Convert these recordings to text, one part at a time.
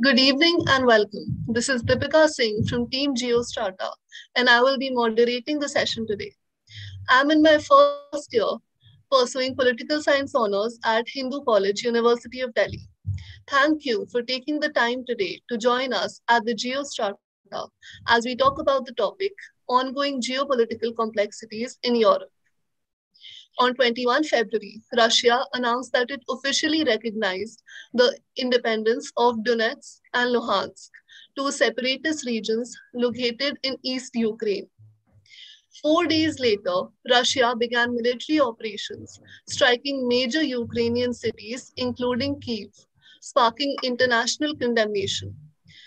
Good evening and welcome. This is Deepika Singh from Team Geostrata, and I will be moderating the session today. I'm in my first year pursuing political science honors at Hindu College, University of Delhi. Thank you for taking the time today to join us at the Geostrata as we talk about the topic ongoing geopolitical complexities in Europe. On 21 February, Russia announced that it officially recognized the independence of Donetsk and Luhansk, two separatist regions located in East Ukraine. 4 days later, Russia began military operations, striking major Ukrainian cities, including Kiev, sparking international condemnation.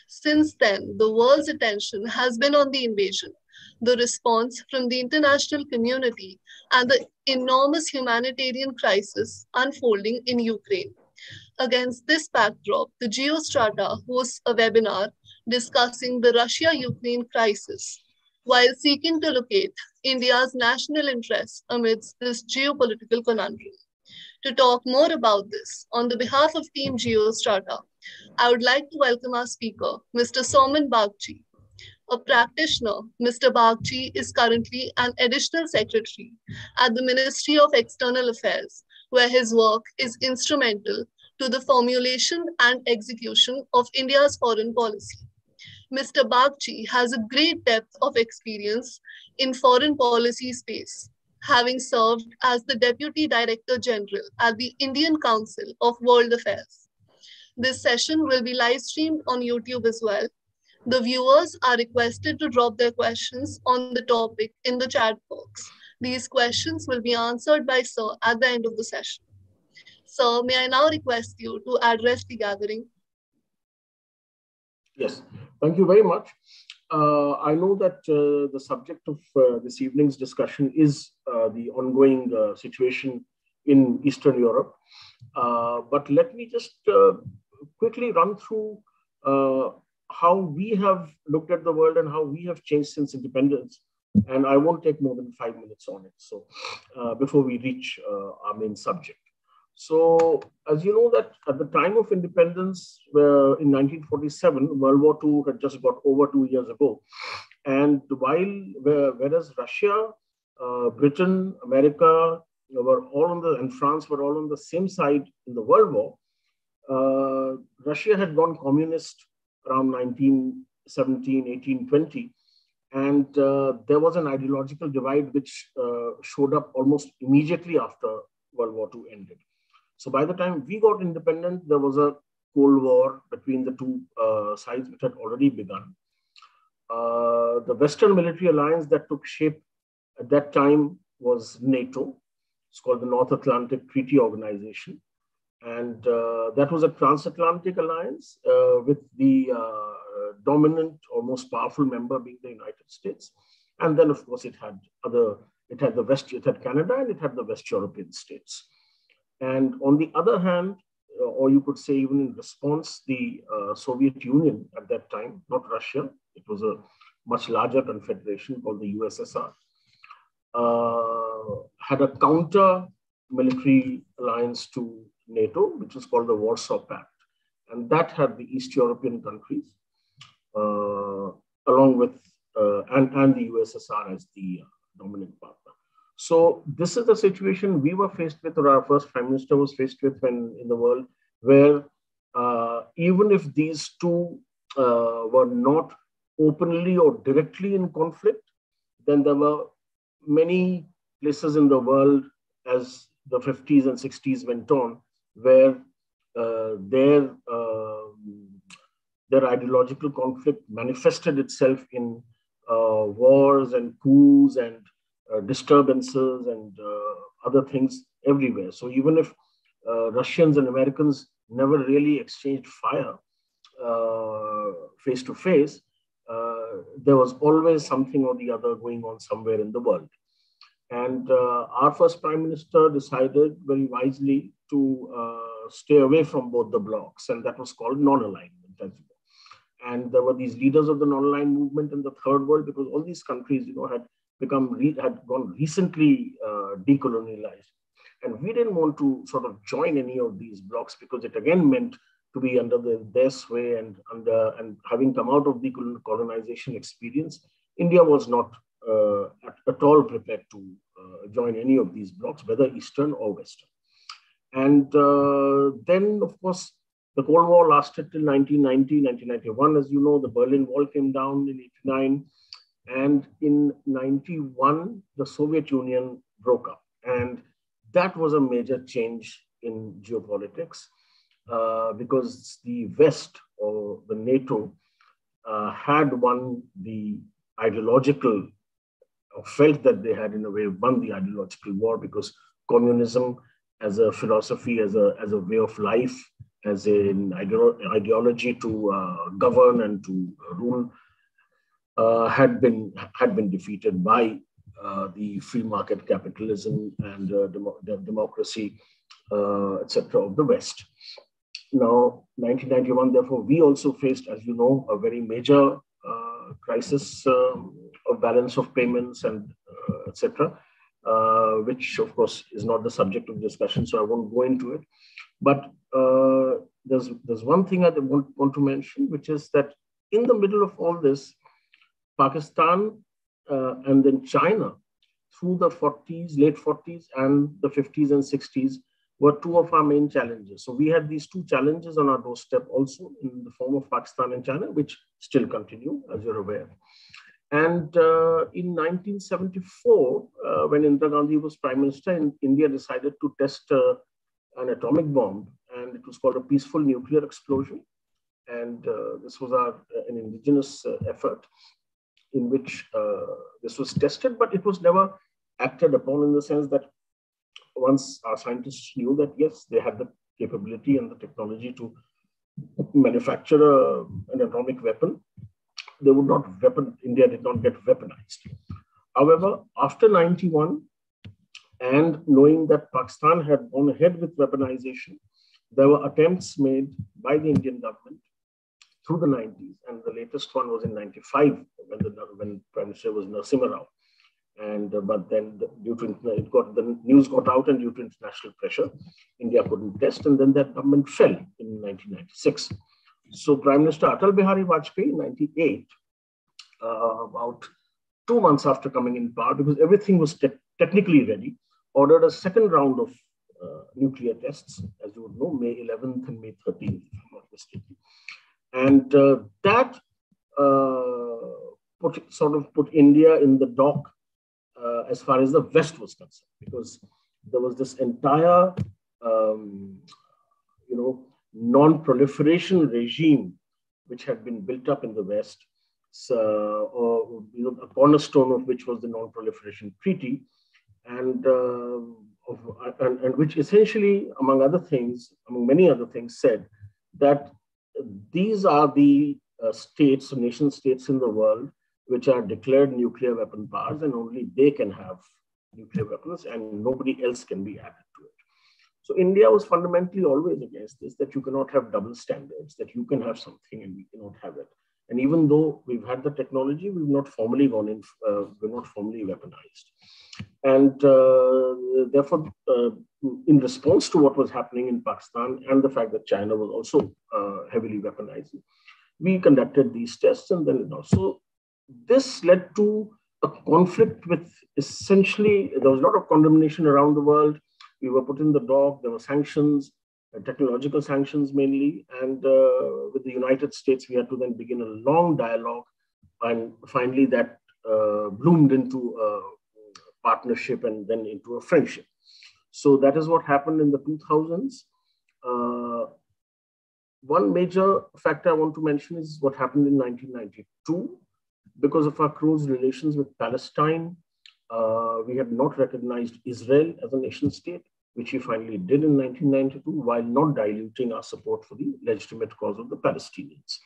Since then, the world's attention has been on the invasion, the response from the international community, and the enormous humanitarian crisis unfolding in Ukraine. Against this backdrop, the Geostrata hosts a webinar discussing the Russia Ukraine crisis while seeking to locate India's national interests amidst this geopolitical conundrum. To talk more about this, on the behalf of Team Geostrata, I would like to welcome our speaker, Mr. Soumen Bagchi. A practitioner, Mr. Bagchi is currently an additional secretary at the Ministry of External Affairs, where his work is instrumental to the formulation and execution of India's foreign policy. Mr. Bagchi has a great depth of experience in foreign policy space, having served as the Deputy Director General at the Indian Council of World Affairs. This session will be live streamed on YouTube as well. The viewers are requested to drop their questions on the topic in the chat box. These questions will be answered by Sir at the end of the session. Sir, may I now request you to address the gathering? Yes, thank you very much. I know that the subject of this evening's discussion is the ongoing situation in Eastern Europe. But let me just quickly run through how we have looked at the world and how we have changed since independence. And I won't take more than 5 minutes on it. So before we reach our main subject. So as you know that at the time of independence in 1947, World War II had just got over 2 years ago. And whereas Russia, Britain, America were all on and France were all on the same side in the World War, Russia had gone communist around 1917, 1820. And there was an ideological divide which showed up almost immediately after World War II ended. So by the time we got independent, there was a Cold War between the two sides which had already begun. The Western military alliance that took shape at that time was NATO. It's called the North Atlantic Treaty Organization. And that was a transatlantic alliance with the dominant or most powerful member being the United States. And then, of course, it had Canada and it had the West European states. And on the other hand, or you could say even in response, the Soviet Union at that time, not Russia, it was a much larger confederation called the USSR, had a counter military alliance to NATO, which was called the Warsaw Pact. And that had the East European countries, along with, and the USSR as the dominant partner. So this is the situation we were faced with, or our first prime minister was faced with in the world, where even if these two were not openly or directly in conflict, then there were many places in the world as the 50s and 60s went on, where their ideological conflict manifested itself in wars and coups and disturbances and other things everywhere. So even if Russians and Americans never really exchanged fire face to face, there was always something or the other going on somewhere in the world. And our first prime minister decided very wisely to stay away from both the blocs, and that was called non-alignment, as you know. And there were these leaders of the non-aligned movement in the third world, because all these countries, had gone recently decolonialized. And we didn't want to sort of join any of these blocs because it again meant to be under their sway and having come out of the colonization experience, India was not at all prepared to join any of these blocs, whether Eastern or Western. And then, of course, the Cold War lasted till 1990, 1991. As you know, the Berlin Wall came down in 89. And in 91, the Soviet Union broke up. And that was a major change in geopolitics because the West, or the Nato, had won the ideological, or felt that they had in a way won the ideological war, because communism as a philosophy, as a way of life, as an ideology to govern and to rule, had been defeated by the free market capitalism and democracy, etc. of the West. Now, 1991, therefore, we also faced, as you know, a very major crisis of balance of payments and etc., which, of course, is not the subject of discussion, so I won't go into it. But there's one thing I want to mention, which is that in the middle of all this, Pakistan and then China, through the 40s, late 40s, and the 50s and 60s, were two of our main challenges. So we had these two challenges on our doorstep also in the form of Pakistan and China, which still continue, as you're aware. And in 1974, when Indira Gandhi was Prime Minister, India decided to test an atomic bomb, and it was called a peaceful nuclear explosion. And this was an indigenous effort in which this was tested, but it was never acted upon, in the sense that once our scientists knew that, yes, they had the capability and the technology to manufacture an atomic weapon, they would not India did not get weaponized. However, after 91, and knowing that Pakistan had gone ahead with weaponization, there were attempts made by the Indian government through the 90s, and the latest one was in 95 when Prime Minister was Narasimha Rao. And but then due to the news got out, and due to international pressure, India couldn't test, and then that government fell in 1996. So Prime Minister Atal Bihari Vajpayee in 98, about 2 months after coming in power, because everything was technically ready, ordered a second round of nuclear tests, as you would know, May 11th and May 13th, if I'm not mistaken. And that put India in the dock as far as the West was concerned, because there was this entire, non-proliferation regime which had been built up in the West, a cornerstone of which was the Non-Proliferation Treaty, and which essentially, among many other things, said that these are the nation states in the world which are declared nuclear weapon powers, and only they can have nuclear weapons, and nobody else can be added to it. So India was fundamentally always against this, that you cannot have double standards, that you can have something and we cannot have it. And even though we've had the technology, we've not formally we're not formally weaponized. And therefore, in response to what was happening in Pakistan and the fact that China was also heavily weaponizing, we conducted these tests, and then also this led to a conflict with essentially, there was a lot of condemnation around the world. We were put in the dock, there were sanctions, technological sanctions mainly, and with the United States, we had to then begin a long dialogue, and finally that bloomed into a partnership and then into a friendship. So that is what happened in the 2000s. One major factor I want to mention is what happened in 1992. Because of our close relations with Palestine, we had not recognized Israel as a nation state, which we finally did in 1992, while not diluting our support for the legitimate cause of the Palestinians.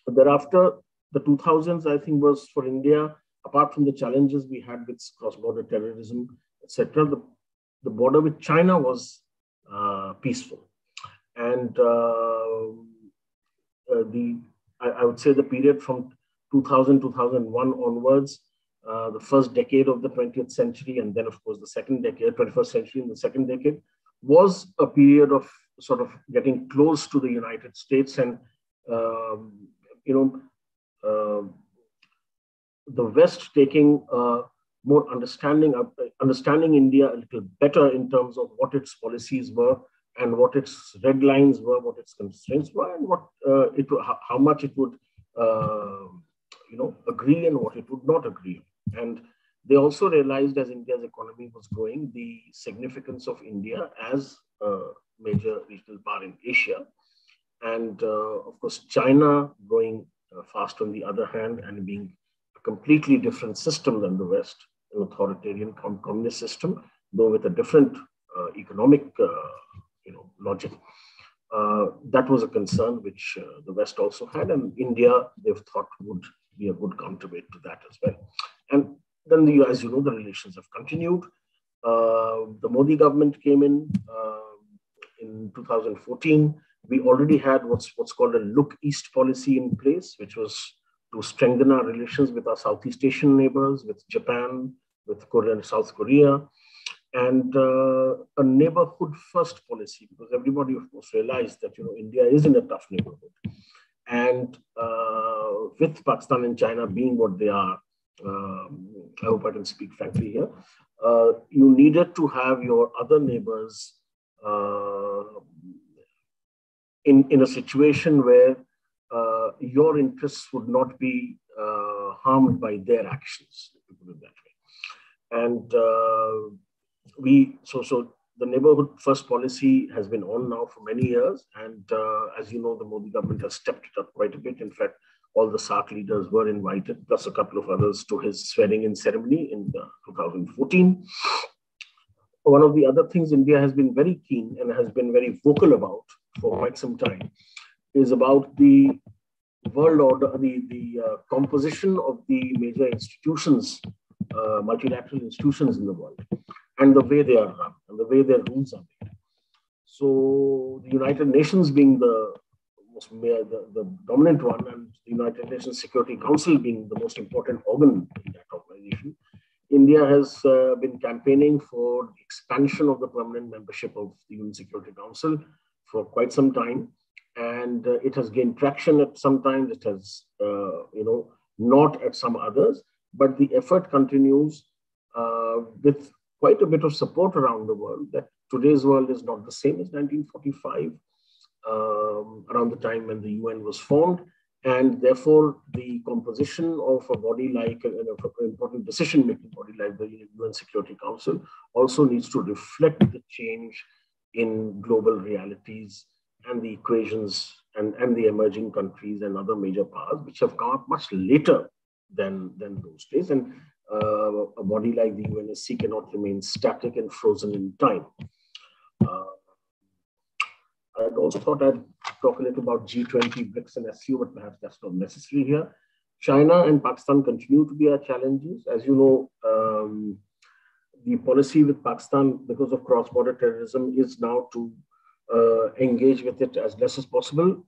But thereafter, the 2000s, I think, was for India, apart from the challenges we had with cross-border terrorism, etc., the border with China was peaceful. And I would say the period from 2000, 2001 onwards, the first decade of the 20th century, and then, of course, the second decade, 21st century and the second decade, was a period of sort of getting close to the United States, and uh, the West taking more understanding India a little better in terms of what its policies were and what its red lines were, what its constraints were, and what how much it would agree and what it would not agree. And they also realized, as India's economy was growing, the significance of India as a major regional power in Asia. And of course, China growing fast on the other hand, and being a completely different system than the West, an authoritarian communist system, though with a different economic logic. That was a concern which the West also had, and India, they've thought, would be a good counterweight to that as well. And then, as you know, the relations have continued. The Modi government came in 2014. We already had what's called a look east policy in place, which was to strengthen our relations with our Southeast Asian neighbors, with Japan, with Korea and South Korea, and a neighborhood first policy, because everybody, of course, realized that India is in a tough neighborhood, and with Pakistan and China being what they are, I hope I can speak frankly here, you needed to have your other neighbors in a situation where your interests would not be harmed by their actions, to put it that way. And so the neighborhood first policy has been on now for many years. And as you know, the Modi government has stepped it up quite a bit. In fact, all the SAARC leaders were invited, plus a couple of others, to his swearing-in ceremony in 2014. One of the other things India has been very keen and has been very vocal about for quite some time is about the world order, the composition of the major institutions, multilateral institutions in the world, and the way they are run and the way their rules are made. So the United Nations being the dominant one, and the United Nations Security Council being the most important organ in that organization, India has been campaigning for the expansion of the permanent membership of the UN Security Council for quite some time. And it has gained traction at some times, it has, not at some others, but the effort continues with quite a bit of support around the world, that today's world is not the same as 1945, around the time when the UN was formed. And therefore, the composition of a body like an important decision-making body like the UN Security Council also needs to reflect the change in global realities and the equations and the emerging countries and other major powers, which have come up much later than those days. And a body like the UNSC cannot remain static and frozen in time. I'd also thought I'd talk a little about G20, BRICS, and SCO, but perhaps that's not necessary here. China and Pakistan continue to be our challenges. As you know, the policy with Pakistan, because of cross-border terrorism, is now to engage with it as less as possible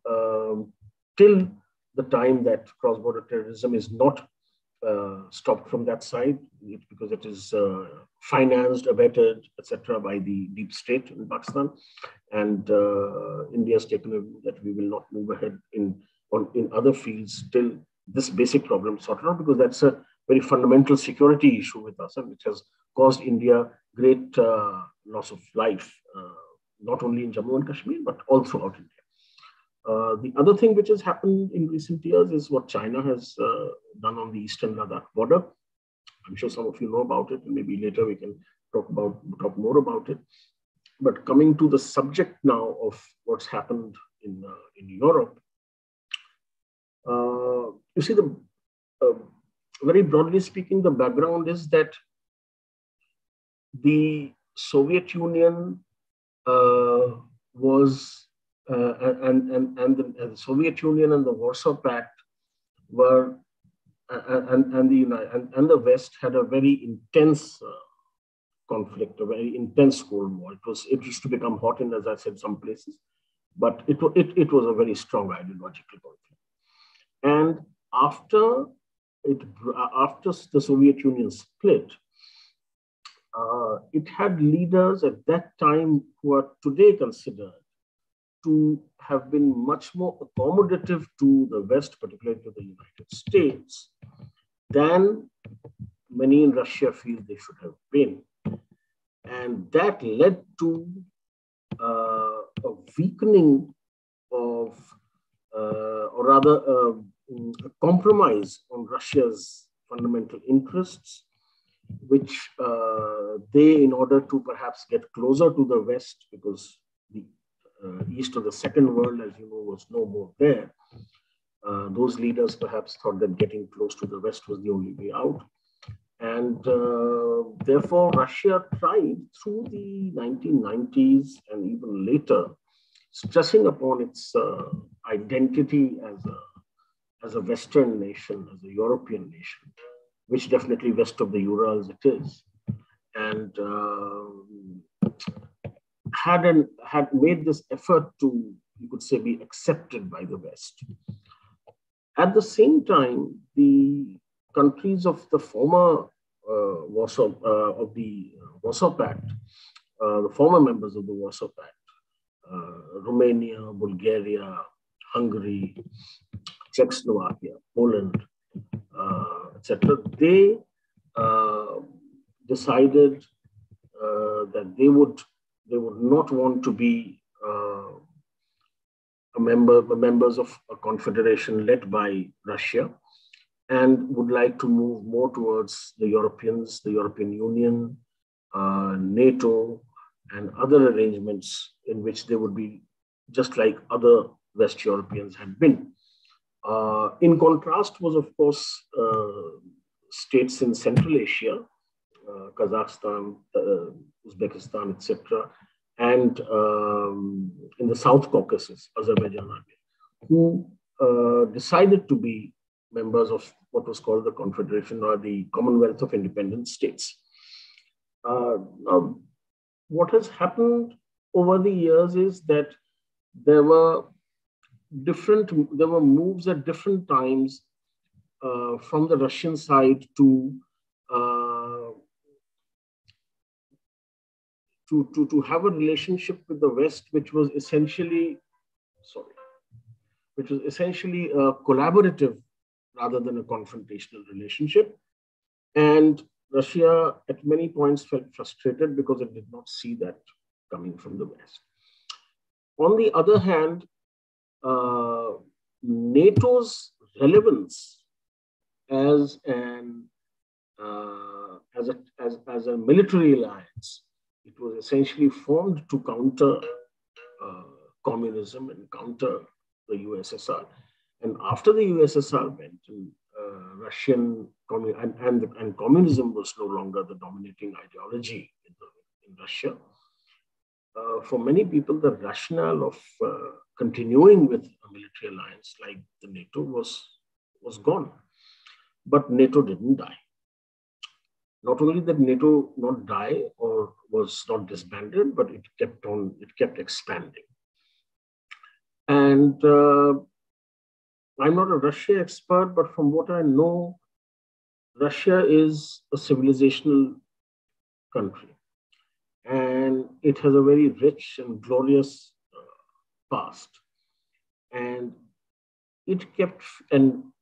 till the time that cross-border terrorism is not stopped from that side, because it is financed, abetted, etc., by the deep state in Pakistan. And India has taken a view that we will not move ahead in other fields till this basic problem is sorted out, because that's a very fundamental security issue with us, and which has caused India great loss of life, not only in Jammu and Kashmir, but all throughout India. The other thing which has happened in recent years is what China has done on the eastern Ladakh border. I'm sure some of you know about it, and maybe later we can talk more about it. But coming to the subject now of what's happened in Europe, you see, very broadly speaking, the background is that the Soviet Union was the Soviet Union and the Warsaw Pact were and the West had a very intense conflict, a very intense Cold War. It used to become hot in, as I said, some places, but it was a very strong ideological conflict. And after the Soviet Union split, it had leaders at that time who are today considered to have been much more accommodative to the West, particularly to the United States, than many in Russia feel they should have been. And that led to a weakening of, or rather, a compromise on Russia's fundamental interests, which they, in order to perhaps get closer to the West, because the East of the Second World, as you know, was no more there, those leaders perhaps thought that getting close to the West was the only way out. And therefore, Russia tried through the 1990s and even later, stressing upon its identity as a Western nation, as a European nation, which definitely west of the Urals it is, and had made this effort to, you could say, be accepted by the West. At the same time, the countries of the former Warsaw Pact, the former members of the Warsaw Pact, Romania, Bulgaria, Hungary, Czechoslovakia, Poland, etc., they decided that they would not want to be members of a confederation led by Russia, and would like to move more towards the Europeans, the European Union, NATO, and other arrangements in which they would be just like other West Europeans had been. In contrast was, of course, states in Central Asia, Kazakhstan, Uzbekistan, etc., and in the South Caucasus, Azerbaijan, who decided to be members of what was called the Confederation, or the Commonwealth of Independent States. Now, what has happened over the years is that there were moves at different times from the Russian side to have a relationship with the West, which was essentially a collaborative rather than a confrontational relationship. And Russia at many points felt frustrated because it did not see that coming from the West. On the other hand, NATO's relevance as a military alliance, it was essentially formed to counter communism and counter the USSR. And after the USSR went, and Russian and communism was no longer the dominating ideology in Russia. For many people, the rationale of continuing with a military alliance like the NATO was gone. But NATO didn't die. Not only did NATO not die or was not disbanded, but it kept expanding. And I'm not a Russia expert, but from what I know, Russia is a civilizational country. And it has a very rich and glorious past. And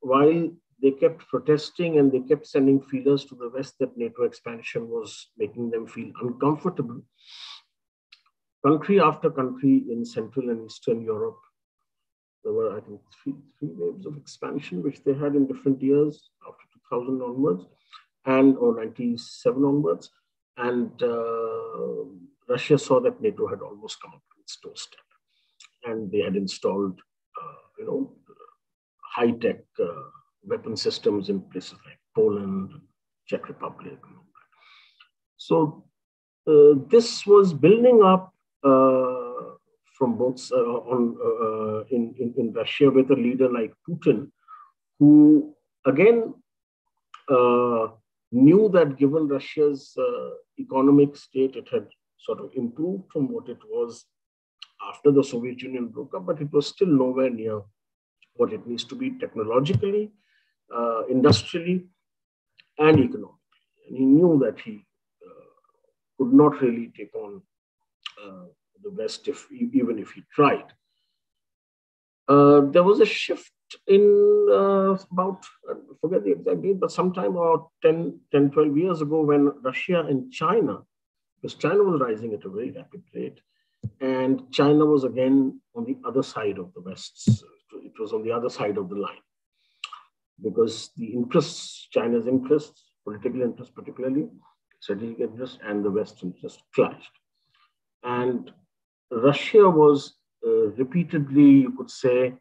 while they kept protesting and they kept sending feelers to the West that NATO expansion was making them feel uncomfortable, country after country in Central and Eastern Europe, there were, I think, three waves of expansion, which they had in different years after 2000 onwards, or 97 onwards. And Russia saw that NATO had almost come up to its doorstep. And they had installed, high-tech weapon systems in places like Poland, Czech Republic, and all that. So this was building up from both in Russia with a leader like Putin, who again knew that given Russia's economic state, it had sort of improved from what it was after the Soviet Union broke up, but it was still nowhere near what it needs to be technologically, industrially, and economically. And he knew that he could not really take on the West even if he tried. There was a shift in about, I forget the exact date, but sometime about 12 years ago when Russia and China, because China was rising at a very rapid rate, and China was again on the other side of the West. It was on the other side of the line because the interests, China's interests, political interests particularly, strategic interests, and the West interests clashed. And Russia was repeatedly, you could say,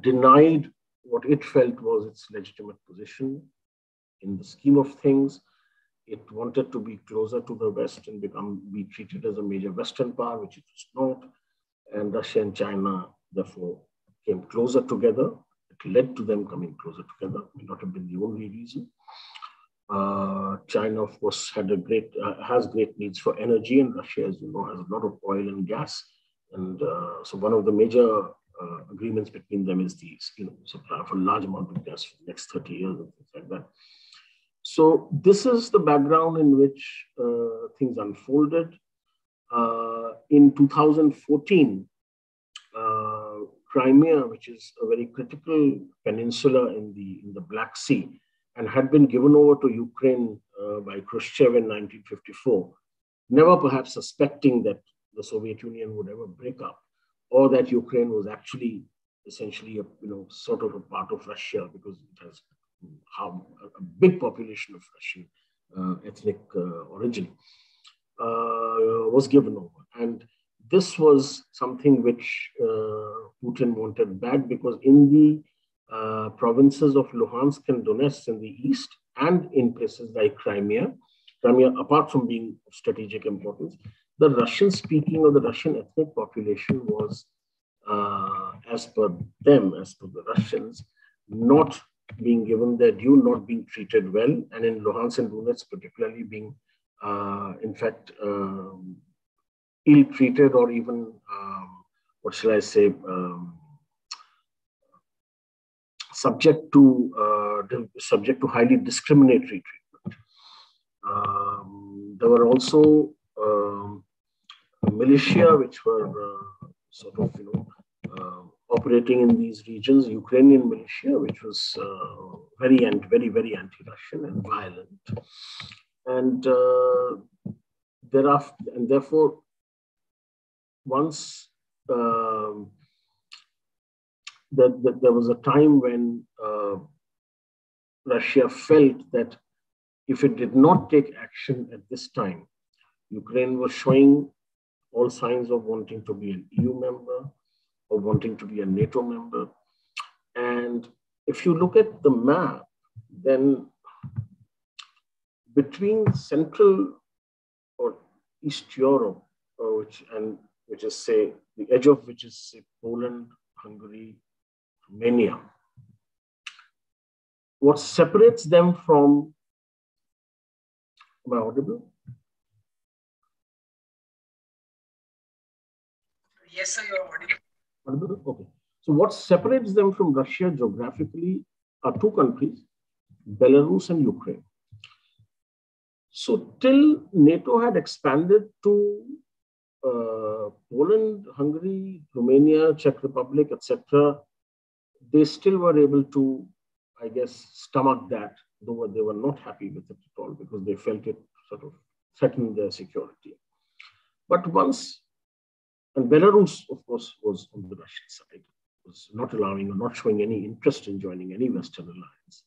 denied what it felt was its legitimate position in the scheme of things. It wanted to be closer to the West and be treated as a major Western power, which it was not. And Russia and China, therefore, came closer together. It led to them coming closer together. May not have been the only reason. China, of course, has great needs for energy, and Russia, as you know, has a lot of oil and gas. And so one of the major agreements between them is the supply of a large amount of gas for the next 30 years and things like that. So this is the background in which things unfolded. In 2014, Crimea, which is a very critical peninsula in the Black Sea, and had been given over to Ukraine by Khrushchev in 1954, never perhaps suspecting that the Soviet Union would ever break up, or that Ukraine was actually essentially sort of a part of Russia because it has a big population of Russian ethnic origin, was given over. And this was something which Putin wanted back, because in the provinces of Luhansk and Donetsk in the east, and in places like Crimea, apart from being of strategic importance, the Russian-speaking or the Russian ethnic population was, as per the Russians, not being given their due, not being treated well, and in Luhansk and Donetsk particularly being, in fact, ill-treated, or even, what shall I say, subject to highly discriminatory treatment. There were also militia which were sort of, operating in these regions, Ukrainian militia, which was very, very anti-Russian and violent. And thereafter, and therefore, once there was a time when Russia felt that if it did not take action at this time, Ukraine was showing all signs of wanting to be an EU member, or wanting to be a NATO member. And if you look at the map, then between Central or East Europe, which is, say, the edge of which is, say, Poland, Hungary, Romania, what separates them from, am I audible? Yes, sir, you're audible. Okay. So what separates them from Russia geographically are two countries, Belarus and Ukraine. So till NATO had expanded to Poland, Hungary, Romania, Czech Republic, etc., they still were able to, I guess, stomach that, though they were not happy with it at all, because they felt it sort of threatened their security. But once, and Belarus, of course, was on the Russian side, was not allowing or not showing any interest in joining any Western alliance.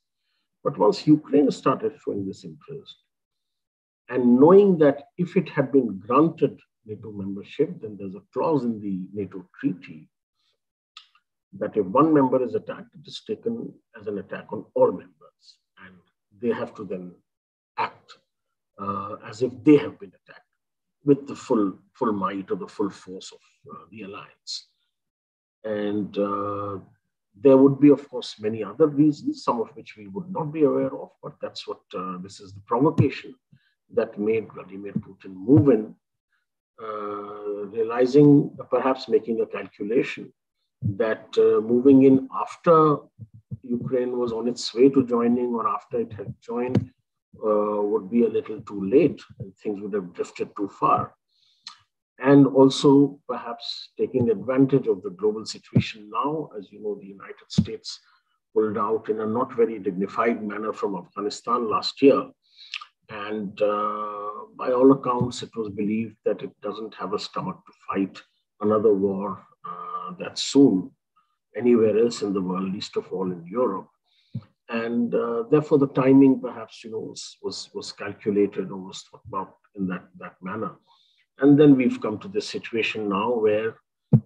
But once Ukraine started showing this interest, and knowing that if it had been granted NATO membership, then there's a clause in the NATO treaty that if one member is attacked, it is taken as an attack on all members, and they have to then act as if they have been attacked with the full might or the full force of the alliance. And there would be, of course, many other reasons, some of which we would not be aware of, but that's what this is the provocation that made Vladimir Putin move in, realizing, perhaps making a calculation that moving in after Ukraine was on its way to joining, or after it had joined, would be a little too late, and things would have drifted too far. and also perhaps taking advantage of the global situation now. As you know, the United States pulled out in a not very dignified manner from Afghanistan last year. And by all accounts, it was believed that it doesn't have a stomach to fight another war that soon anywhere else in the world, least of all in Europe. And therefore, the timing perhaps was calculated or was thought about in that manner. And then we've come to this situation now where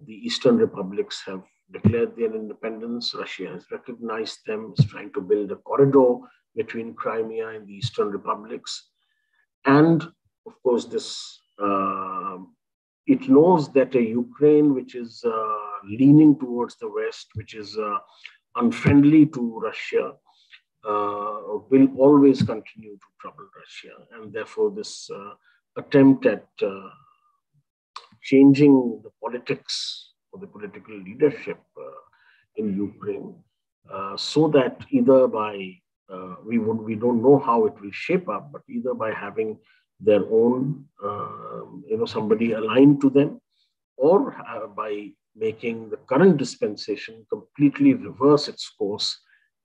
the Eastern republics have declared their independence. Russia has recognized them, is trying to build a corridor between Crimea and the Eastern republics. And of course, it knows that a Ukraine which is leaning towards the West, which is unfriendly to Russia, will always continue to trouble Russia. And therefore, this attempt at changing the politics or the political leadership in Ukraine, so that either by we don't know how it will shape up, but either by having their own somebody aligned to them, or by making the current dispensation completely reverse its course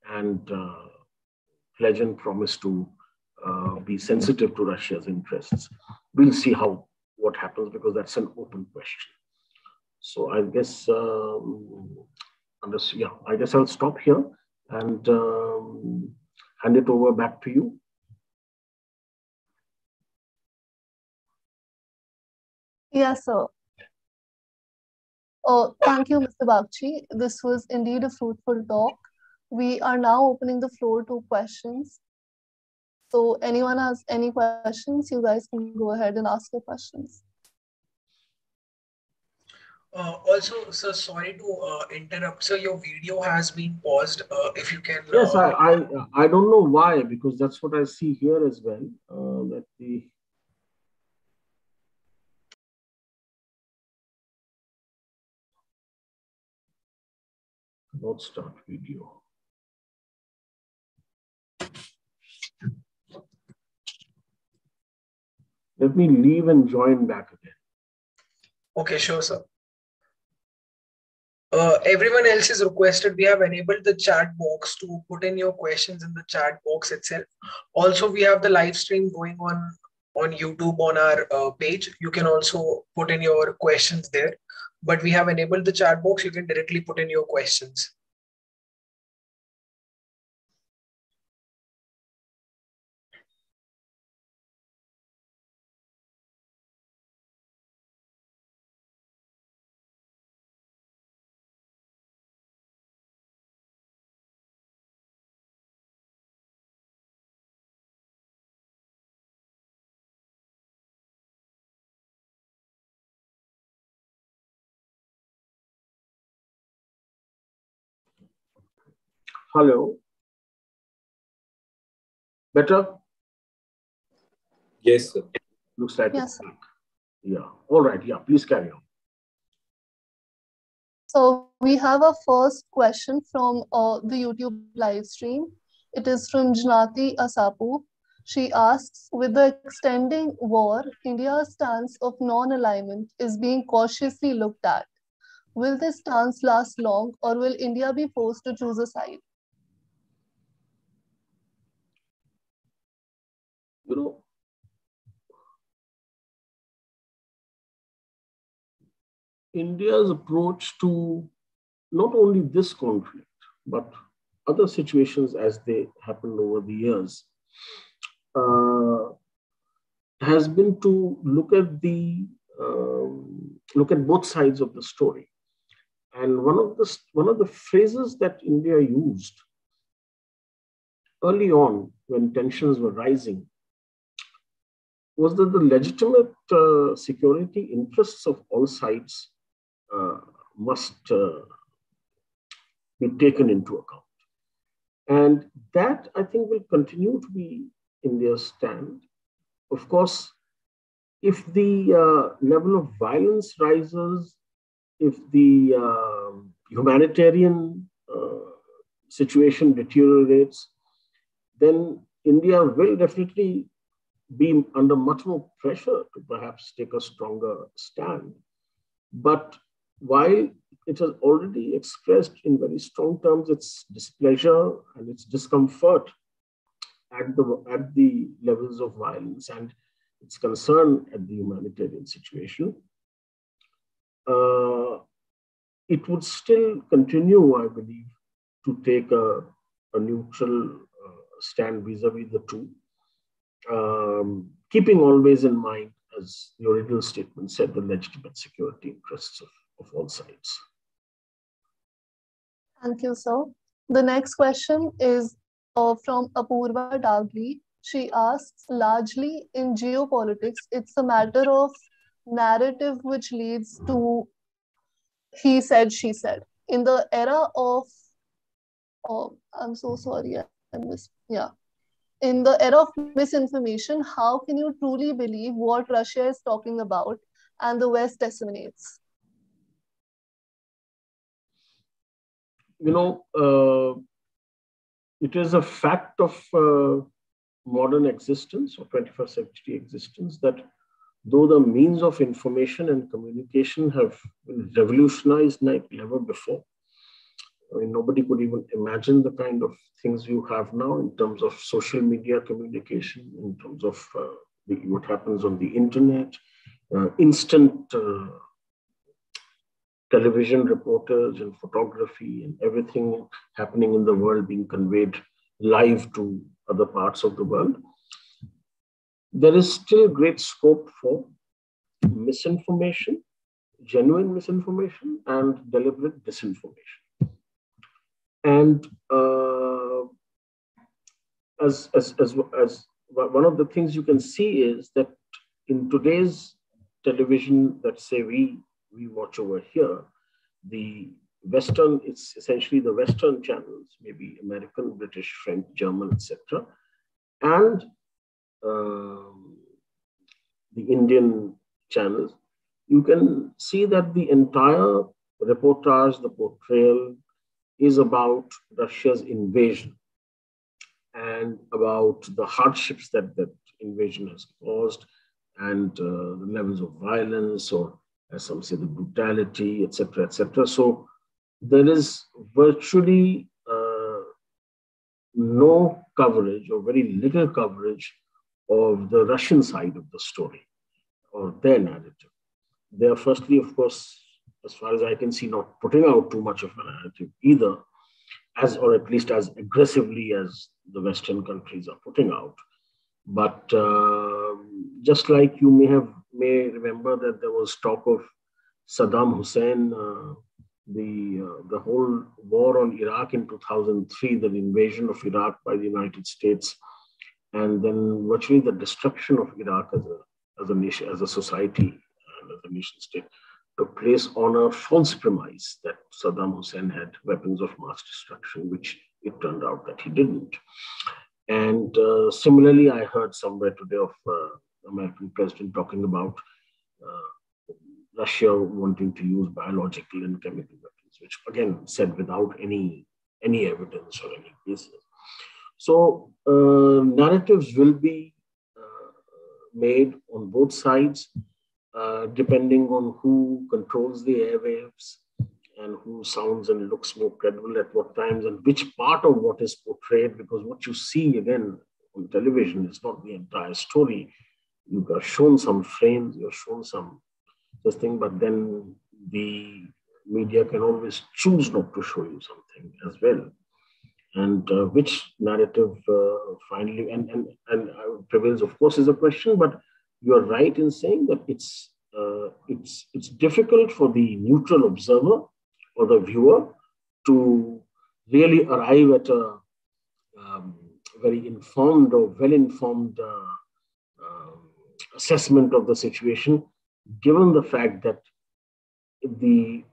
and pledge and promise to be sensitive to Russia's interests. We'll see what happens, because that's an open question. So I guess I guess I'll stop here and hand it over back to you. Yes, sir. Oh, thank you, Mr. Bagchi. This was indeed a fruitful talk. We are now opening the floor to questions. So anyone has any questions, you guys can go ahead and ask your questions. Also, sir, sorry to interrupt. Sir, your video has been paused. If you can. Yes, I don't know why, because that's what I see here as well. That the not start video. Let me leave and join back again. Okay, sure, sir. Everyone else is requested. We have enabled the chat box to put in your questions in the chat box itself. Also, we have the live stream going on YouTube on our page. You can also put in your questions there. But we have enabled the chat box. You can directly put in your questions. Hello. Better? Yes, sir. Looks like yes, it's back. Yeah. All right. Yeah. Please carry on. So we have a first question from the YouTube live stream. It is from Janati Asapu. She asks, with the extending war, India's stance of non-alignment is being cautiously looked at. Will this stance last long, or will India be forced to choose a side? You know, India's approach to not only this conflict, but other situations as they happened over the years, has been to look at both sides of the story. And one of the phrases that India used early on when tensions were rising was that the legitimate security interests of all sides must be taken into account. And that, I think, will continue to be India's stand. Of course, if the level of violence rises, if the humanitarian situation deteriorates, then India will definitely be under much more pressure to perhaps take a stronger stand. But while it has already expressed in very strong terms its displeasure and its discomfort at the levels of violence and its concern at the humanitarian situation, it would still continue, I believe, to take a neutral stand vis-a-vis the two, keeping always in mind, as the original statement said, the legitimate security interests of all sides. Thank you, sir. The next question is from Apurva Dagli. She asks, largely in geopolitics, it's a matter of narrative which leads to he said, she said. In the era of, I'm so sorry, I missed, yeah. In the era of misinformation, how can you truly believe what Russia is talking about and the West disseminates? You know, it is a fact of modern existence or 21st century existence that though the means of information and communication have been revolutionized like never before, I mean, nobody could even imagine the kind of things you have now in terms of social media communication, in terms of what happens on the internet, instant television reporters and photography and everything happening in the world being conveyed live to other parts of the world. There is still great scope for misinformation, genuine misinformation, and deliberate disinformation. And as one of the things you can see is that in today's television that say we watch over here, the Western, it's essentially the Western channels, maybe American, British, French, German, etc., and the Indian channels, you can see that the entire reportage, the portrayal is about Russia's invasion and about the hardships that that invasion has caused and the levels of violence, or as some say, the brutality, etc., etc. So there is virtually no coverage or very little coverage of the Russian side of the story or their narrative. They are firstly, of course, as far as I can see, not putting out too much of a narrative either, as or at least as aggressively as the Western countries are putting out. But just like you may remember that there was talk of Saddam Hussein, the whole war on Iraq in 2003, the invasion of Iraq by the United States, and then virtually the destruction of Iraq as a nation, as a society, and as a nation state, took place on a false premise that Saddam Hussein had weapons of mass destruction, which it turned out that he didn't. And similarly, I heard somewhere today of American president talking about Russia wanting to use biological and chemical weapons, which again said without any evidence or any basis. So narratives will be made on both sides, depending on who controls the airwaves and who sounds and looks more credible at what times and which part of what is portrayed, because what you see again on television is not the entire story. You are shown some frames, you're shown some this thing, but then the media can always choose not to show you something as well. And which narrative finally and prevails, of course, is a question. But you are right in saying that it's difficult for the neutral observer or the viewer to really arrive at a very informed or well-informed assessment of the situation, given the fact that the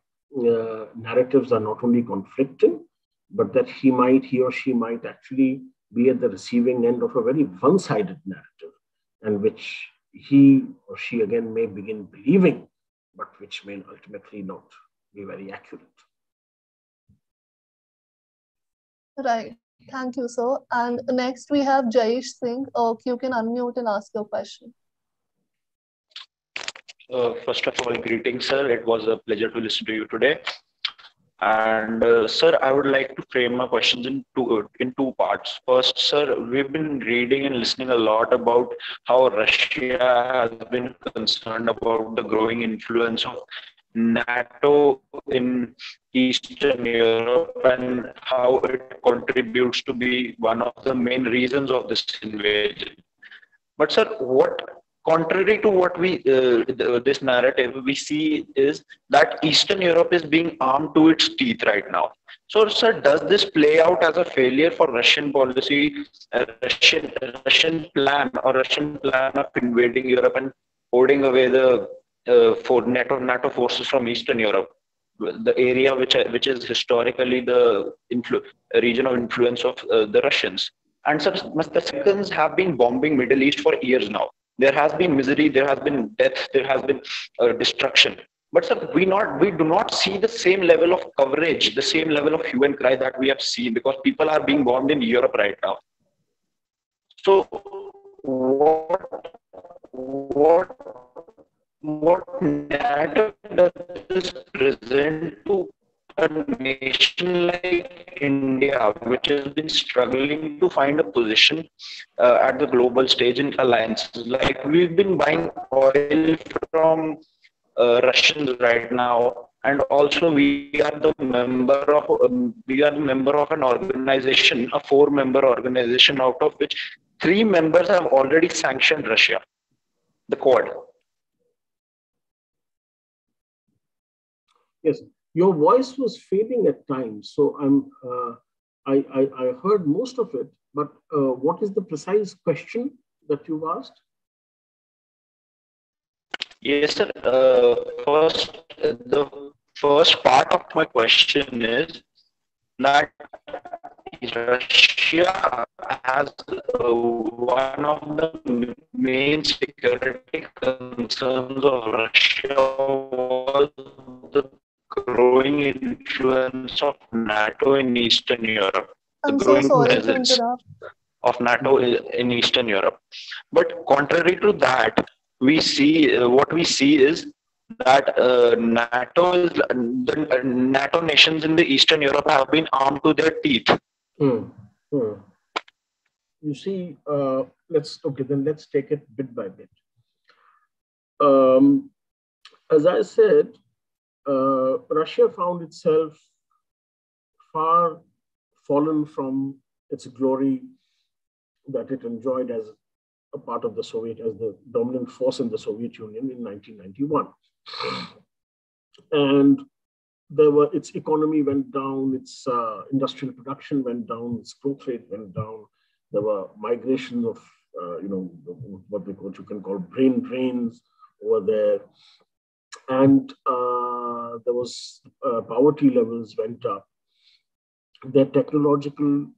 narratives are not only conflicting, but that he or she might actually be at the receiving end of a very one-sided narrative, and which he or she again may begin believing, but which may ultimately not be very accurate. Right. Thank you, sir. And next we have Jayesh Singh. You can unmute and ask your question. First of all, greetings, sir. It was a pleasure to listen to you today. And sir, I would like to frame my questions in two parts. First, sir, we've been reading and listening a lot about how Russia has been concerned about the growing influence of NATO in Eastern Europe and how it contributes to be one of the main reasons of this invasion. But sir, what contrary to what this narrative we see is that Eastern Europe is being armed to its teeth right now. So, sir, does this play out as a failure for Russian policy, Russian plan, or Russian plan of invading Europe and holding away the for NATO forces from Eastern Europe, the area which is historically the region of influence of the Russians? And so the seconds have been bombing Middle East for years now. There has been misery, there has been death, there has been destruction. But sir, we do not see the same level of coverage, the same level of hue and cry that we have seen, because people are being bombed in Europe right now. So what narrative does this present to a nation like India, which has been struggling to find a position at the global stage in alliances? Like, we've been buying oil from Russians right now, and also we are the member of an organization, a four-member organization, out of which three members have already sanctioned Russia, the Quad. Yes, your voice was fading at times, so I heard most of it. But what is the precise question that you've asked? Yes, sir. The first part of my question is that Russia has one of the main security concerns of Russia was the growing influence of NATO in Eastern Europe, the I'm so growing sorry to presence interrupt. of NATO in Eastern Europe. But contrary to that, we see what we see is that the NATO nations in the Eastern Europe have been armed to their teeth. You see, let's take it bit by bit. As I said, Russia found itself far fallen from its glory that it enjoyed as a part of the as the dominant force in the Soviet Union in 1991. And its economy went down, its industrial production went down, its growth rate went down. There were migration of, what you can call brain drains over there. And there was poverty levels went up. Their technological,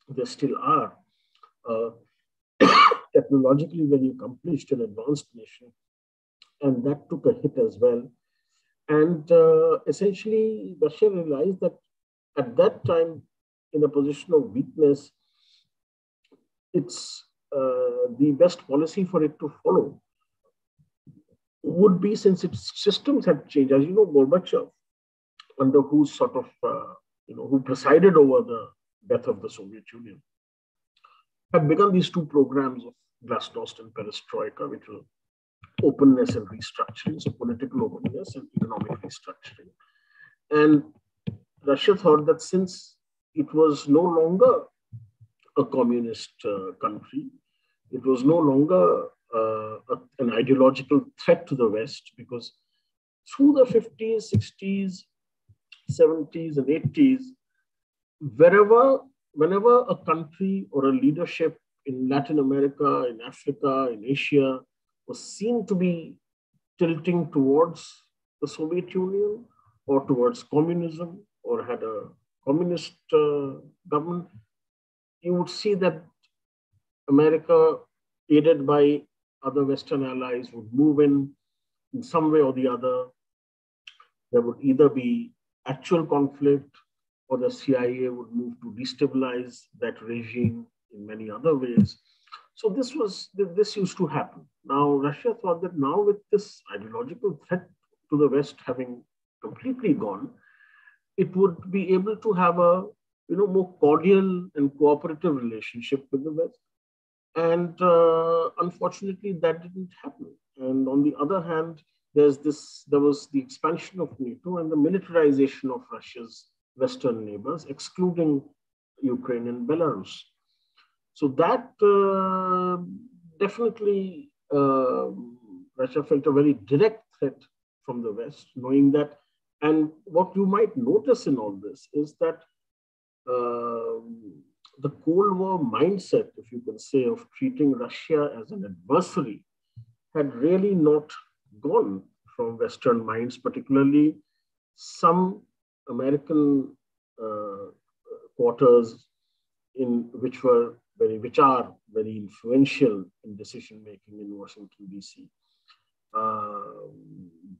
they still are technologically very accomplished and advanced nation. And that took a hit as well. And essentially, Russia realized that at that time, in a position of weakness, it's the best policy for it to follow would be, since its systems had changed. As you know, Gorbachev, under whose sort of, who presided over the death of the Soviet Union, had begun these two programs of Glasnost and Perestroika, which were openness and restructuring, so political openness and economic restructuring. And Russia thought that since it was no longer a communist country, it was no longer an ideological threat to the West, because through the 50s, 60s, 70s, and 80s, whenever a country or a leadership in Latin America, in Africa, in Asia was seen to be tilting towards the Soviet Union or towards communism, or had a communist government, you would see that America, aided by other Western allies, would move in some way or the other. There would either be actual conflict or the CIA would move to destabilize that regime in many other ways. So this used to happen. Now, Russia thought that now with this ideological threat to the West having completely gone, it would be able to have a more cordial and cooperative relationship with the West. And unfortunately, that didn't happen. And on the other hand, there was the expansion of NATO and the militarization of Russia's Western neighbors, excluding Ukraine and Belarus. So that definitely Russia felt a very direct threat from the West, knowing that. And what you might notice in all this is that the Cold War mindset, if you can say, of treating Russia as an adversary had really not gone from Western minds, particularly some American quarters which are very influential in decision making in Washington, D.C.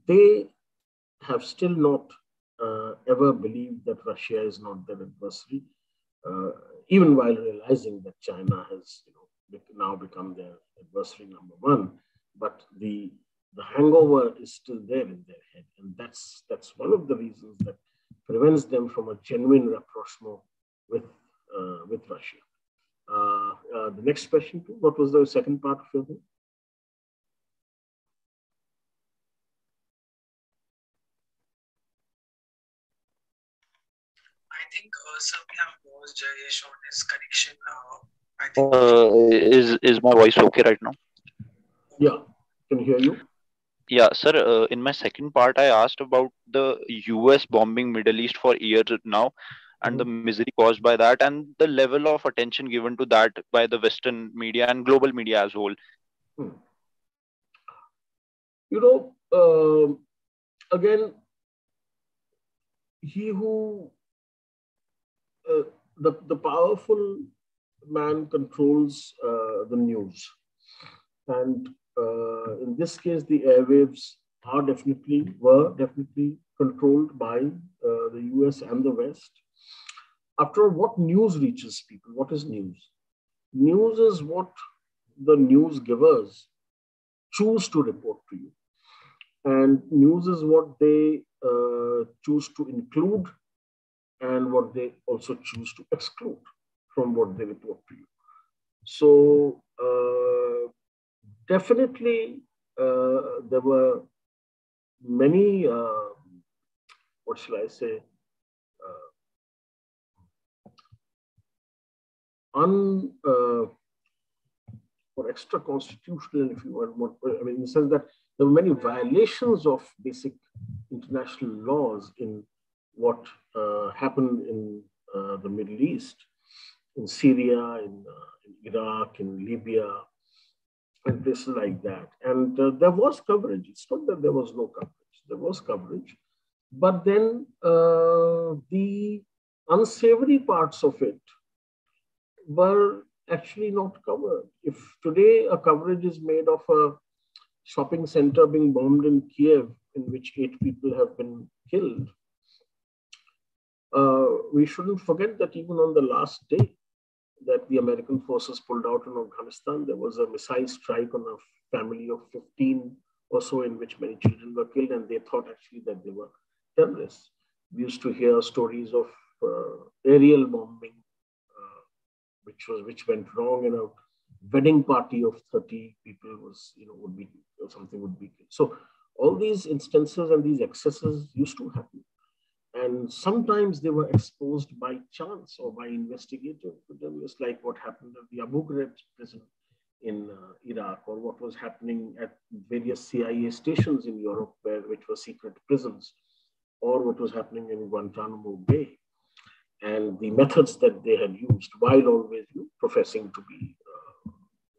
They have still not ever believed that Russia is not their adversary, even while realizing that China has now become their adversary number one. But the hangover is still there in their head, and that's one of the reasons that prevents them from a genuine rapprochement with Russia. The next question, what was the second part of your thing? I think, sir, we have lost Jayesh on his connection. I think. Is my voice okay right now? Yeah, can hear you. Yeah, sir. In my second part, I asked about the U.S. bombing Middle East for years now, and the misery caused by that, and the level of attention given to that by the Western media and global media as a whole. Again, he who the powerful man controls the news, and in this case, the airwaves were definitely controlled by the US and the West. After all, what news reaches people? What is news? News is what the news givers choose to report to you. And news is what they choose to include and what they also choose to exclude from what they report to you. So definitely there were many, what shall I say, or extra constitutional, if you want, in the sense that there were many violations of basic international laws in what happened in the Middle East, in Syria, in Iraq, in Libya, and places like that. And there was coverage. It's not that there was no coverage. There was coverage. But then the unsavory parts of it were actually not covered. If today a coverage is made of a shopping center being bombed in Kiev, in which 8 people have been killed, we shouldn't forget that even on the last day that the American forces pulled out in Afghanistan, there was a missile strike on a family of 15 or so in which many children were killed, and they thought actually that they were terrorists. We used to hear stories of aerial bombing, which went wrong, and a wedding party of 30 people would be killed. So all these instances and these excesses used to happen. And sometimes they were exposed by chance or by investigative journalists, like what happened at the Abu Ghraib prison in Iraq, or what was happening at various CIA stations in Europe, which were secret prisons, or what was happening in Guantanamo Bay, and the methods that they had used, while always professing to be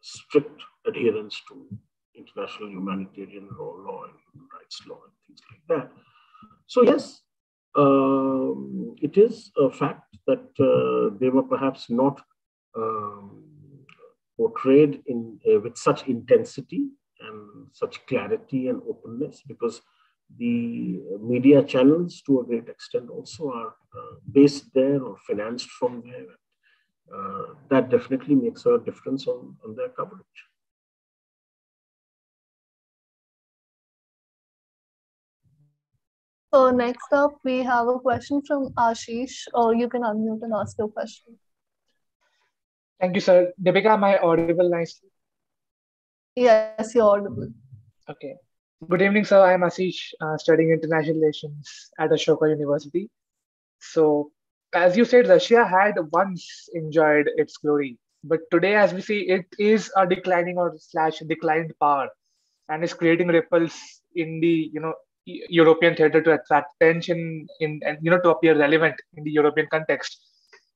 strict adherence to international humanitarian law and human rights law and things like that. So yes, it is a fact that they were perhaps not portrayed with such intensity and such clarity and openness, because The media channels, to a great extent, also are based there or financed from there. That definitely makes a difference on their coverage. So next up, we have a question from Ashish. You can unmute and ask your question. Thank you, sir. Deepika, am I audible nicely? Yes, you're audible. Okay. Good evening, sir. I'm Asish, studying international relations at Ashoka University. So, as you said, Russia had once enjoyed its glory, but today, as we see, it is a declining or slash declined power, and is creating ripples in the European theater to attract attention in and to appear relevant in the European context.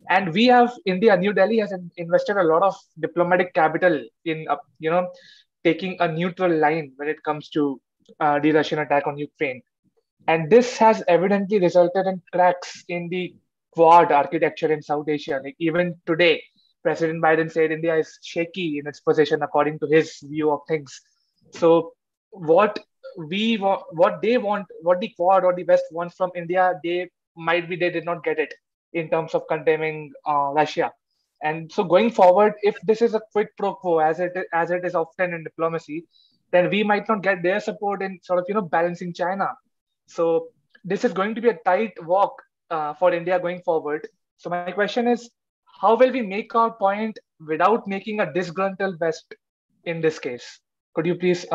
And we have India, New Delhi has invested a lot of diplomatic capital in taking a neutral line when it comes to the Russian attack on Ukraine. And this has evidently resulted in cracks in the Quad architecture in South Asia. Like even today, President Biden said India is shaky in its position according to his view of things. So what what they want, what the Quad or the West wants from India, they did not get it in terms of condemning Russia. And so going forward, if this is a quid pro quo, as it is often in diplomacy, then we might not get their support in sort of balancing China. So this is going to be a tight walk for India going forward. So my question is, how will we make our point without making a disgruntled West in this case? Could you please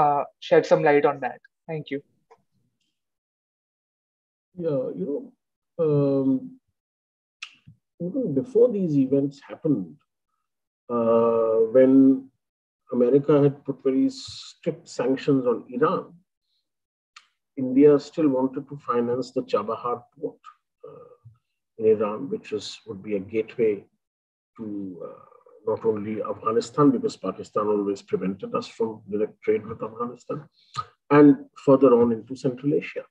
shed some light on that? Thank you. Yeah, even before these events happened, when America had put very strict sanctions on Iran, India still wanted to finance the Chabahar port in Iran, which would be a gateway to not only Afghanistan, because Pakistan always prevented us from direct trade with Afghanistan, and further on into Central Asia.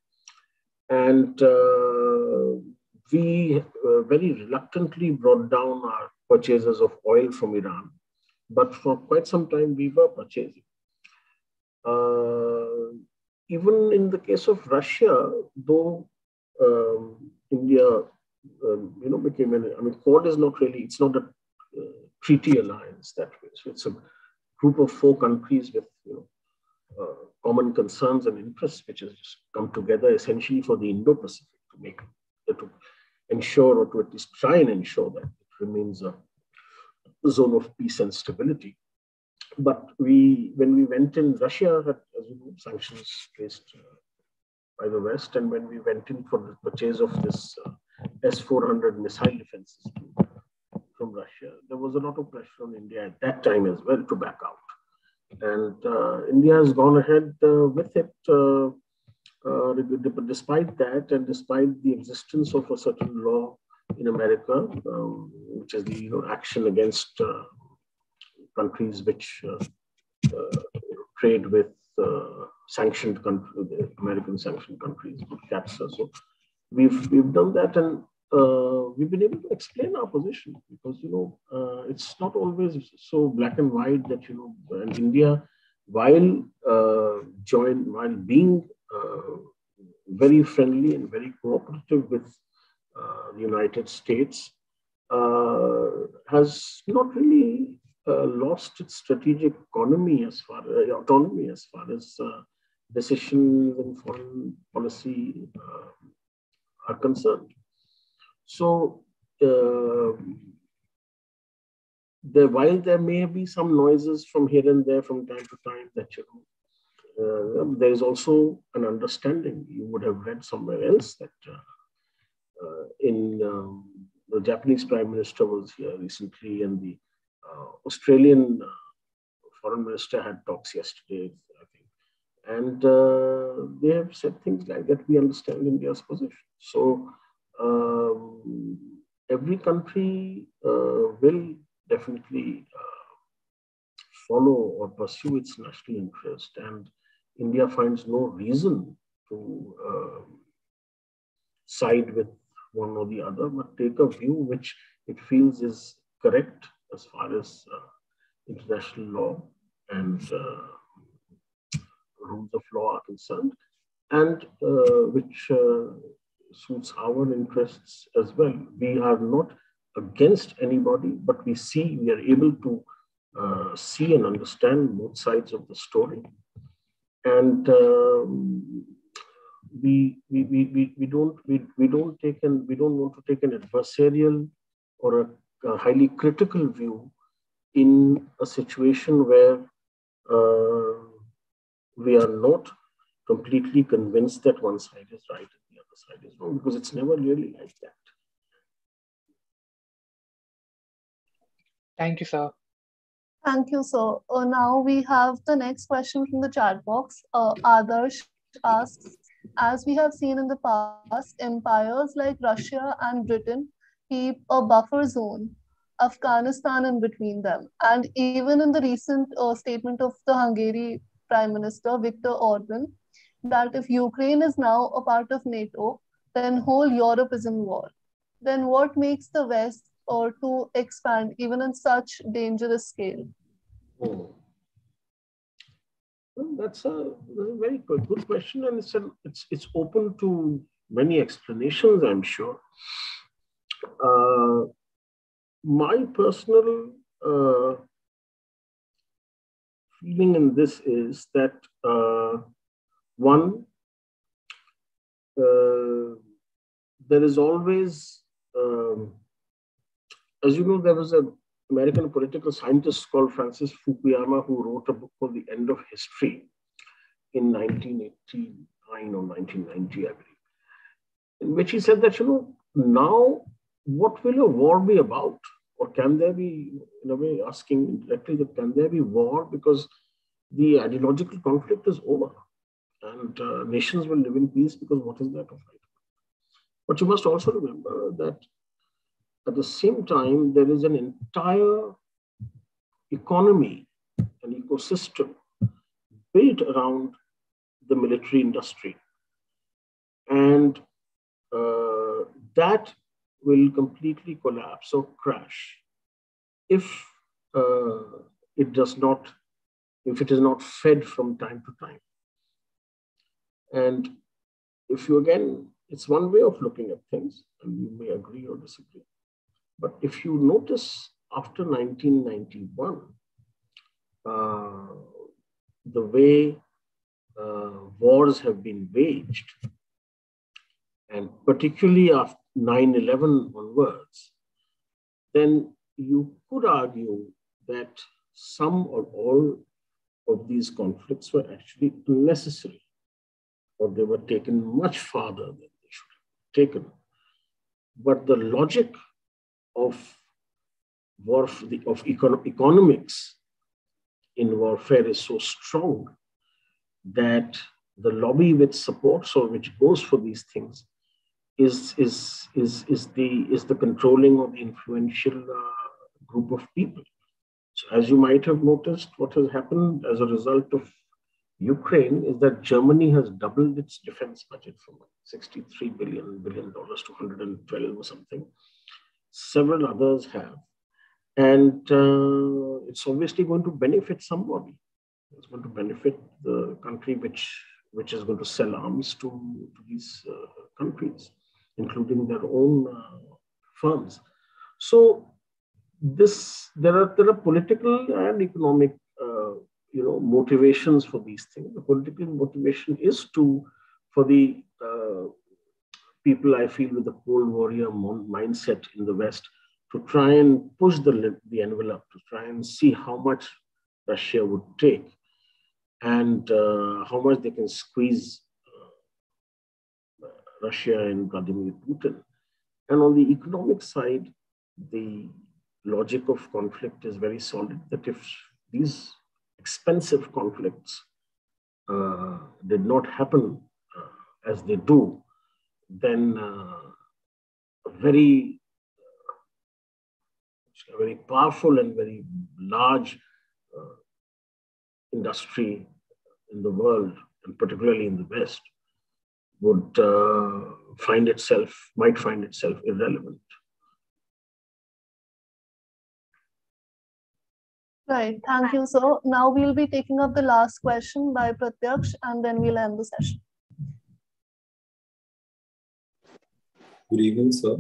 And we very reluctantly brought down our purchases of oil from Iran, but for quite some time we were purchasing. Even in the case of Russia, though India, became Quad is not really, it's not a treaty alliance that way. So it's a group of 4 countries with common concerns and interests, which has just come together essentially for the Indo-Pacific to ensure, or to at least try and ensure, that it remains a zone of peace and stability. But when we went in, Russia had, as you know, sanctions placed by the West, and when we went in for the purchase of this S-400 missile defense system from Russia, there was a lot of pressure on India at that time as well to back out. And India has gone ahead with it, despite that, and despite the existence of a certain law in America, which is the action against countries which trade with sanctioned countries, the American sanctioned countries, CAPSA. So we've done that, and we've been able to explain our position, because it's not always so black and white that and India, while being very friendly and very cooperative with the United States, has not really lost its strategic autonomy as far as decisions in foreign policy are concerned. So while there may be some noises from here and there from time to time that there is also an understanding. You would have read somewhere else that the Japanese Prime Minister was here recently, and the Australian Foreign Minister had talks yesterday, I think. And they have said things like that. We understand India's position. So every country will definitely follow or pursue its national interest, and India finds no reason to side with one or the other, but take a view which it feels is correct as far as international law and rules of law are concerned. and which suits our interests as well. We are not against anybody, but we are able to see and understand both sides of the story. And we don't want to take an adversarial or a highly critical view in a situation where we are not completely convinced that one side is right and the other side is wrong, because it's never really like that. Thank you, sir. Thank you, sir. Now we have the next question from the chat box. Adarsh asks, as we have seen in the past, empires like Russia and Britain keep a buffer zone, Afghanistan in between them. And even in the recent statement of the Hungary Prime Minister, Viktor Orban, that if Ukraine is now a part of NATO, then whole Europe is in war. Then what makes the West or to expand even in such dangerous scale? Oh. Well, that's a very good question, and it's open to many explanations, I'm sure. My personal feeling in this is that one, there is always, as you know, there was an American political scientist called Francis Fukuyama who wrote a book called The End of History in 1989 or 1990, I believe, in which he said that, now what will a war be about? Or can there be, in a way, asking directly that can there be war because the ideological conflict is over and nations will live in peace, because what is there to fight? But you must also remember that at the same time, there is an entire economy, an ecosystem built around the military industry. And that will completely collapse or crash if it is not fed from time to time. And if you, again, it's one way of looking at things, and you may agree or disagree. But if you notice, after 1991, the way wars have been waged, and particularly after 9/11 onwards, then you could argue that some or all of these conflicts were actually unnecessary, or they were taken much farther than they should have taken. But the logic of economics in warfare is so strong that the lobby which supports or which goes for these things is the controlling or the influential group of people. So as you might have noticed, what has happened as a result of Ukraine is that Germany has doubled its defense budget from $63 billion to 112 or something. Several others have. And it's obviously going to benefit somebody. It's going to benefit the country which is going to sell arms to these countries, including their own firms. So there are political and economic motivations for these things. The political motivation is for the people, I feel, with the Cold Warrior mindset in the West, to try and push the envelope, to try and see how much Russia would take and how much they can squeeze Russia and Vladimir Putin. And on the economic side, the logic of conflict is very solid, that if these expensive conflicts did not happen as they do, then a very powerful and very large industry in the world, and particularly in the West, would might find itself irrelevant. Right. Thank you, sir. Now we'll be taking up the last question by Pratyaksh, and then we'll end the session. Good evening, sir.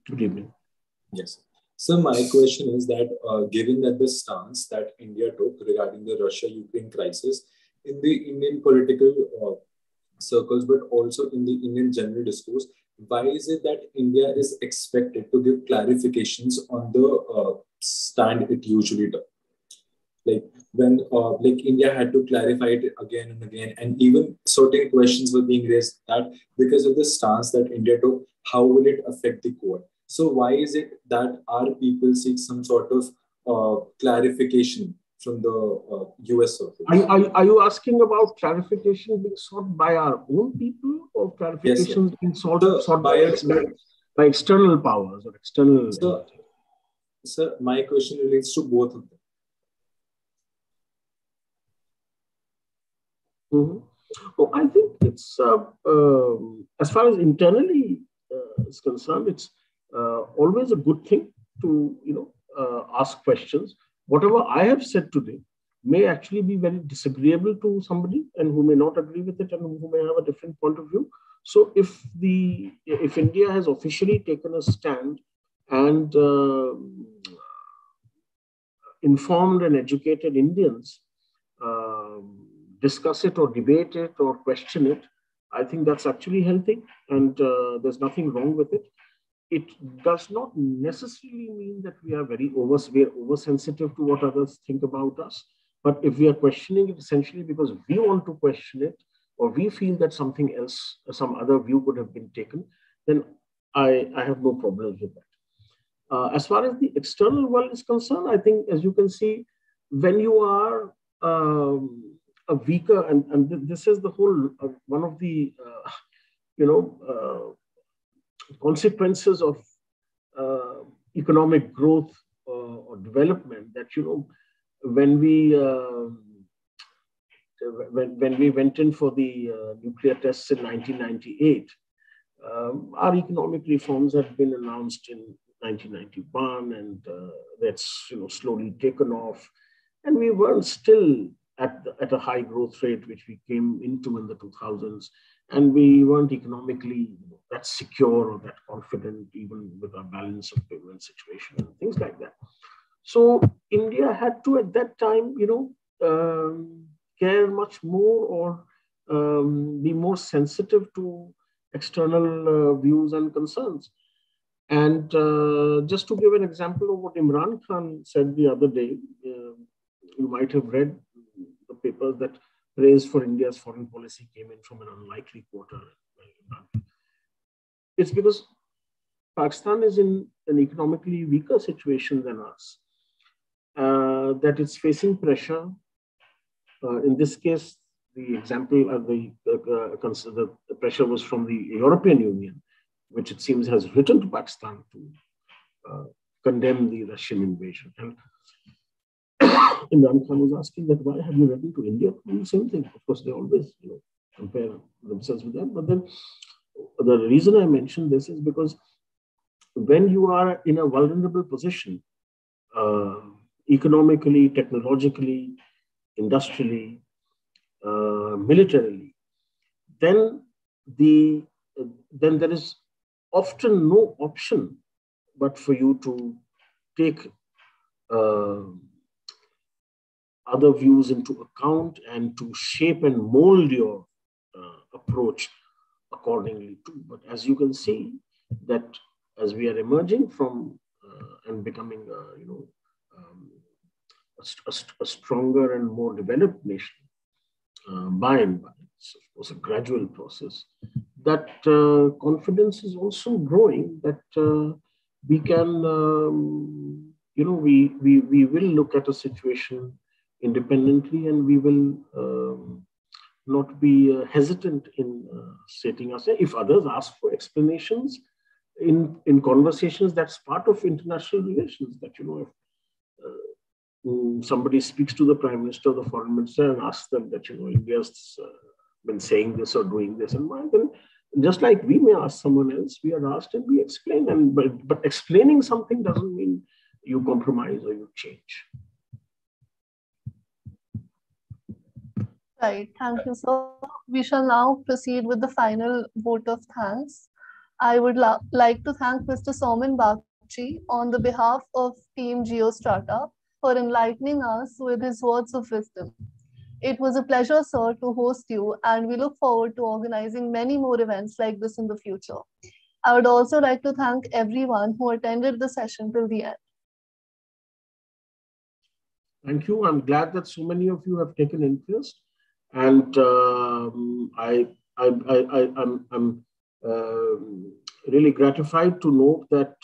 Good evening. Yes. So my question is that given that the stance that India took regarding the Russia-Ukraine crisis in the Indian political circles, but also in the Indian general discourse, why is it that India is expected to give clarifications on the stand it usually does? Like when like India had to clarify it again and again, and even certain questions were being raised that because of the stance that India took, how will it affect the Quad? So why is it that our people seek some sort of clarification from the US surface? Are you asking about clarification being sought by our own people or clarifications being sought by external powers or external? Sir, my question relates to both of them. Mm-hmm. Well, I think it's as far as internally is concerned, it's always a good thing to ask questions. Whatever I have said today may actually be very disagreeable to somebody and who may not agree with it and who may have a different point of view. So if India has officially taken a stand and informed and educated Indians discuss it or debate it or question it, I think that's actually healthy and there's nothing wrong with it. It does not necessarily mean that we are oversensitive to what others think about us. But if we are questioning it essentially because we want to question it or we feel that something else, some other view could have been taken, then I have no problems with that. As far as the external world is concerned, I think, as you can see, when you are a weaker, and this is the whole one of the consequences of economic growth or development, that when we went in for the nuclear tests in 1998, our economic reforms had been announced in 1991, and that's slowly taken off, and we weren't still at a high growth rate, which we came into in the 2000s, and we weren't economically that secure or that confident, even with our balance of payment situation and things like that. So India had to, at that time, care much more or be more sensitive to external views and concerns. And just to give an example of what Imran Khan said the other day, you might have read the papers that praise for India's foreign policy came in from an unlikely quarter. It's because Pakistan is in an economically weaker situation than us, that it's facing pressure. In this case, the example of the pressure was from the European Union, which it seems has written to Pakistan to condemn the Russian invasion. And Imran Khan was asking that, why have you written to India to do the same thing? Of course, they always compare themselves with them. But then the reason I mention this is because when you are in a vulnerable position, economically, technologically, industrially, militarily, then there is often no option but for you to take other views into account and to shape and mold your approach accordingly too. But as you can see, that as we are emerging from and becoming a stronger and more developed nation, by and by, it's of course a gradual process, that confidence is also growing, that we can, we will look at a situation independently, and we will not be hesitant in stating ourselves. If others ask for explanations in conversations, that's part of international relations, that, if somebody speaks to the Prime Minister or the Foreign Minister and asks them that, India's been saying this or doing this, and then just like we may ask someone else, we are asked and we explain. And but explaining something doesn't mean you compromise or you change. Right. Thank you, sir. We shall now proceed with the final vote of thanks. I would like to thank Mr. Soumen Bagchi on the behalf of Team Geostrata for enlightening us with his words of wisdom. It was a pleasure, sir, to host you, and we look forward to organizing many more events like this in the future. I would also like to thank everyone who attended the session till the end. Thank you. I'm glad that so many of you have taken interest, and I'm really gratified to note that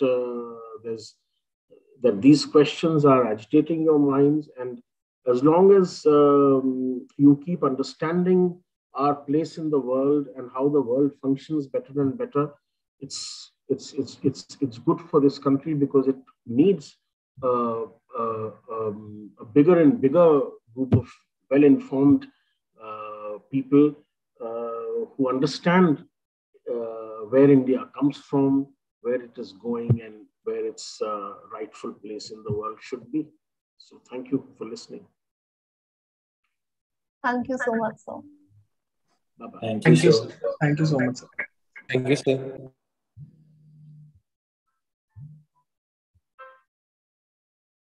that these questions are agitating your minds, and as long as you keep understanding our place in the world and how the world functions better and better, it's good for this country, because it needs uh, a bigger and bigger group of well-informed people who understand where India comes from, where it is going, and where its rightful place in the world should be. So thank you for listening. Thank you so much, sir. Bye-bye. Thank you, Thank you. sir. Thank you so much, sir. Thank you, sir.